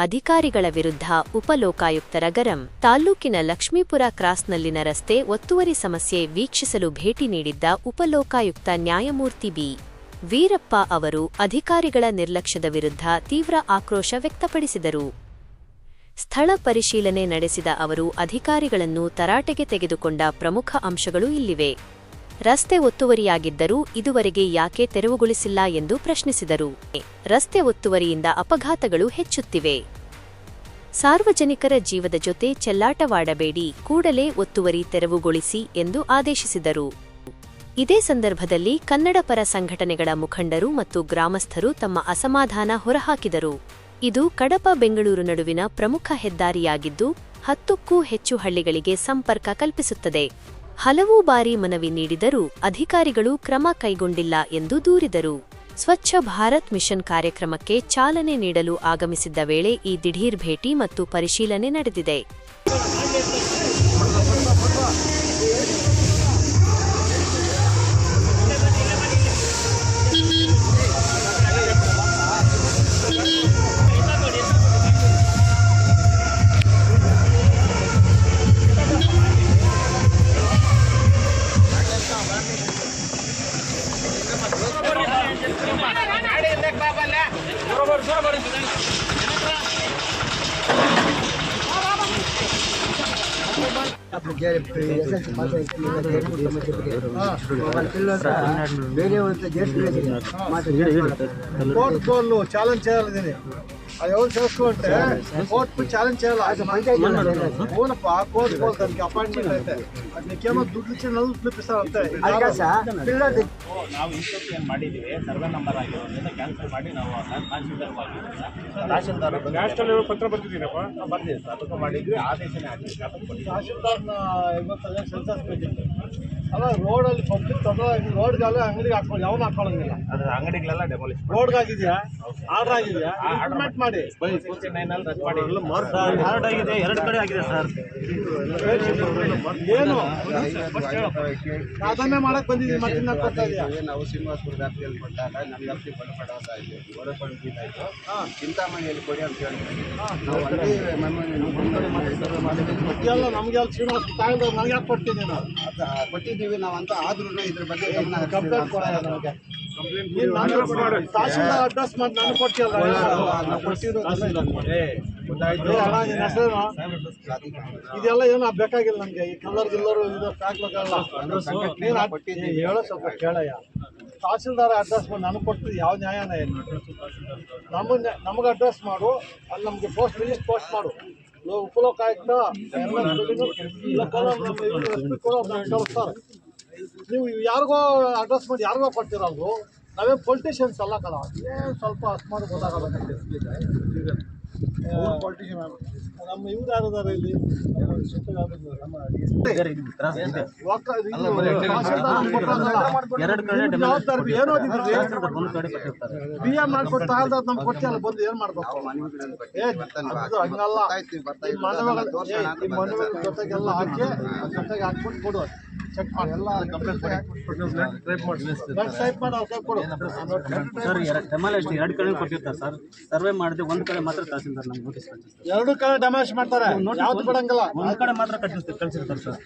ಅಧಿಕಾರಿಗಳ ವಿರುದ್ಧ ಉಪಲೋಕಾಯುಕ್ತರ ಗರಂ. ತಾಲ್ಲೂಕಿನ ಲಕ್ಷ್ಮೀಪುರ ಕ್ರಾಸ್ನಲ್ಲಿನ ರಸ್ತೆ ಒತ್ತುವರಿ ಸಮಸ್ಯೆ ವೀಕ್ಷಿಸಲು ಭೇಟಿ ನೀಡಿದ್ದ ಉಪಲೋಕಾಯುಕ್ತ ನ್ಯಾಯಮೂರ್ತಿ ಬಿ. ವೀರಪ್ಪ ಅವರು ಅಧಿಕಾರಿಗಳ ನಿರ್ಲಕ್ಷ್ಯದ ವಿರುದ್ಧ ತೀವ್ರ ಆಕ್ರೋಶ ವ್ಯಕ್ತಪಡಿಸಿದರು. ಸ್ಥಳ ಪರಿಶೀಲನೆ ನಡೆಸಿದ ಅವರು ಅಧಿಕಾರಿಗಳನ್ನು ತರಾಟೆಗೆ ತೆಗೆದುಕೊಂಡ ಪ್ರಮುಖ ಅಂಶಗಳು ಇಲ್ಲಿವೆ. ರಸ್ತೆ ಒತ್ತುವರಿಯಾಗಿದ್ದರೂ ಇದುವರೆಗೆ ಯಾಕೆ ತೆರವುಗೊಳಿಸಿಲ್ಲ ಎಂದು ಪ್ರಶ್ನಿಸಿದರು. ರಸ್ತೆ ಒತ್ತುವರಿಯಿಂದ ಅಪಘಾತಗಳು ಹೆಚ್ಚುತ್ತಿವೆ. ಸಾರ್ವಜನಿಕರ ಜೀವದ ಜೊತೆ ಚೆಲ್ಲಾಟವಾಡಬೇಡಿ, ಕೂಡಲೇ ಒತ್ತುವರಿ ತೆರವುಗೊಳಿಸಿ ಎಂದು ಆದೇಶಿಸಿದರು. ಇದೇ ಸಂದರ್ಭದಲ್ಲಿ ಕನ್ನಡ ಪರ ಸಂಘಟನೆಗಳ ಮುಖಂಡರು ಮತ್ತು ಗ್ರಾಮಸ್ಥರು ತಮ್ಮ ಅಸಮಾಧಾನ ಹೊರಹಾಕಿದರು. ಇದು ಕಡಪ-ಬೆಂಗಳೂರು ನಡುವಿನ ಪ್ರಮುಖ ಹೆದ್ದಾರಿಯಾಗಿದ್ದು 10ಕ್ಕೂ ಹೆಚ್ಚು ಹಳ್ಳಿಗಳಿಗೆ ಸಂಪರ್ಕ ಕಲ್ಪಿಸುತ್ತದೆ. ಹಲವು ಬಾರಿ ಮನವಿ ನೀಡಿದರೂ ಅಧಿಕಾರಿಗಳು ಕ್ರಮ ಕೈಗೊಂಡಿಲ್ಲ ಎಂದು ದೂರಿದರು. ಸ್ವಚ್ಛ ಭಾರತ್ ಮಿಷನ್ ಕಾರ್ಯಕ್ರಮಕ್ಕೆ ಚಾಲನೆ ನೀಡಲು ಆಗಮಿಸಿದ್ದ ವೇಳೆ ಈ ದಿಢೀರ್ ಭೇಟಿ ಮತ್ತು ಪರಿಶೀಲನೆ ನಡೆದಿದೆ. కోర్టుకోళ్ళు ఛాలెంజ్ చేయాలి దీన్ని. అది ఎవరు చేసుకుంటే కోర్టు ఛాలెంజ్ చేయాలి. అవునప్ప కోర్టుకోవాలి దానికి అపాయింట్మెంట్ అయితే అది నీకేమో దుడ్డు ఇచ్చి నలుగు చూపిస్తారు అంతే. ನಾವು ಇಷ್ಟೊತ್ತು ಏನು ಮಾಡಿದ್ದೀವಿ ಸರ್ವೆ ನಂಬರ್ ಆಗಿರೋದ್ರಿಂದ ಕ್ಯಾನ್ಸಲ್ ಮಾಡಿ ನಾವು ತಹಶೀಲ್ದಾರ್ ನ್ಯಾಷನಲ್ ಪತ್ರ ಬರ್ತಿದ್ದೀನಪ್ಪ ಬರ್ತೀವಿ ಸರ್. ಅದಕ್ಕೂ ಮಾಡಿದ್ವಿ, ಆದೇಶನೇ ಆಗಿದ್ವಿ. ತಹಶೀಲ್ದಾರ್ನ ಇವತ್ತು ಸೆನ್ಸಸ್ ಬೇಕಿತ್ತು ಅಲ್ಲ. ರೋಡಲ್ಲಿ ಪಬ್ಲಿಕ್ ತೊಂದರೆ ರೋಡ್ಗೆಲ್ಲ ಅಂಗಡಿಗೆ ಹಾಕೊಂಡು ಯಾವನು ಹಾಕೊಳ್ಳೋಂಗಿಲ್ಲ. ಅದು ಅಂಗಡಿಗಳೆಲ್ಲ ಡೆಮಾಲಿಷ್ ರೋಡ್ಗಾಗಿದೆಯಾ, ಆರ್ಡರ್ ಆಗಿದೆಯಾ, ಇಂಪ್ಲಿಮೆಂಟ್ ಮಾಡಿ. ರದ್ದು ಮಾಡಿ ಆರ್ಡರ್ ಆಗಿದೆ, 2 ಕಡೆ ಆಗಿದೆ ಸರ್. ಏನು ಅದನ್ನೇ ಮಾಡಕ್ ಬಂದಿದ್ದೀವಿ. ಮತ್ತೆ ಕೊಡ್ತಾ ಇದೆಯಾ? ನಾವು ಶ್ರೀನಿವಾಸಪುರ ವ್ಯಾಪ್ತಿಯಲ್ಲಿ ಕೊಟ್ಟಾಗ ನಮ್ಮ ವ್ಯಾಪ್ತಿ ಬಡಪಡೋದ ಆಯಿತು, ಗೋಡೆಪಡಿಸಿದ್ದಾಯಿತು, ಚಿಂತಾಮಣಿಯಲ್ಲಿ ಕೊಡಿ ಅಂತ ಹೇಳಿದ್ವಿ. ನಾವು ಅಲ್ಲಿ ಎಲ್ಲ ನಮ್ಗೆ ಅಲ್ಲಿ ಶ್ರೀನಿವಾಸ ತಾಯಿದ್ರು ನನಗೆ ಯಾಕೆ ಕೊಡ್ತೀನಿ ನಾವು ಕೊಟ್ಟಿದ್ದೀವಿ ನಾವು ಅಂತ. ಆದ್ರೂ ಇದ್ರ ಬಗ್ಗೆ ಗಮನ ಕಂಪ್ಲೇಂಟ್ ಕೊಡೋಣ. ನಮಗೆ ತಹಶೀಲ್ದಾರ್ ಅಡ್ರೆಸ್ ಮಾಡಿ ನಾನು ಕೊಡ್ತೀಯಲ್ಲ. ಇದೆಲ್ಲ ಏನು ಬೇಕಾಗಿಲ್ಲ ನಮ್ಗೆ. ಈ ಕಲರ್ ಗಿಲ್ಲರು ಇದು ಪ್ಯಾಕ್ಲಾಗಲ್ಲ. ಹೇಳೋ ಸ್ವಲ್ಪ ಕೇಳಯ್ಯ. ತಹಶೀಲ್ದಾರ್ ಅಡ್ರೆಸ್ ಮಾಡಿ ನನಗೆ ಕೊಡ್ತೀವಿ, ಯಾವ ನ್ಯಾಯನ ಏನು? ನಮಗೆ ಅಡ್ರೆಸ್ ಮಾಡು, ಅಲ್ಲಿ ನಮಗೆ ಪೋಸ್ಟ್ ಲಿಸ್ಟ್ ಪೋಸ್ಟ್ ಮಾಡು. ಉಪಲೋಕಾಯುಕ್ತ ಕಳಿಸ್ತಾರೆ. ನೀವು ಯಾರಿಗೋ ಅಡ್ರೆಸ್ ಮಾಡಿ ಯಾರಿಗೋ ಕೊಡ್ತೀರಲ್ರು. ನಾವೇ ಪೊಲಿಟಿಷಿಯನ್ಸ್ ಅಲ್ಲ ಕಲ. ಏನು ಸ್ವಲ್ಪ ಅಸ್ಮಾರು ಗೊತ್ತಾಗಬೇಕಂತೆ. ಪೊಲಿಟಿಷಿಯನ್ ನಮ್ಮ ಇವ್ರು ಯಾರಿದ್ದಾರೆ ಇಲ್ಲಿ? BA ಮಾಡ್ಕೊಟ್ಟು ತಹಶೀಲ್ದಾರ್ ನಮ್ಗೆ ಕೊಡ್ತಿಯಲ್ಲ, ಬಂದು ಏನು ಮಾಡ್ಬೇಕು? ಹಂಗಲ್ಲ. ಮನವಿ ಜೊತೆಗೆಲ್ಲ ಹಾಕಿ ಜೊತೆಗೆ ಹಾಕ್ಬಿಟ್ಟು ಕೊಡು. ಚೆಕ್ ಮಾಡಿ ಎಲ್ಲ ಕಂಪ್ಲೇಂಟ್ ಟೈಪ್ ಮಾಡಿ ಅವ್ರು ಕೊಡು. ಸರ್ 2 ಕಡೆ ಕೊಟ್ಟಿರ್ತಾರೆ ಸರ್. ಸರ್ವೆ ಮಾಡಿದೆ 1 ಕಡೆ ಮಾತ್ರ ತಹಸೀಲ್ದಾರ್ ನಮ್ಗೆ ನೋಟಿಸ್ ಕಳಿಸಿರ್ತಾರೆ. 2 ಕಡೆ ಡೆಮಾಲಿಷ್ ಮಾಡ್ತಾರೆ, ಯಾವ್ದು ಬಿಡಂಗಿಲ್ಲ. 1 ಕಡೆ ಮಾತ್ರ ಕಳಿಸಿರ್ತಾರೆ ಸರ್.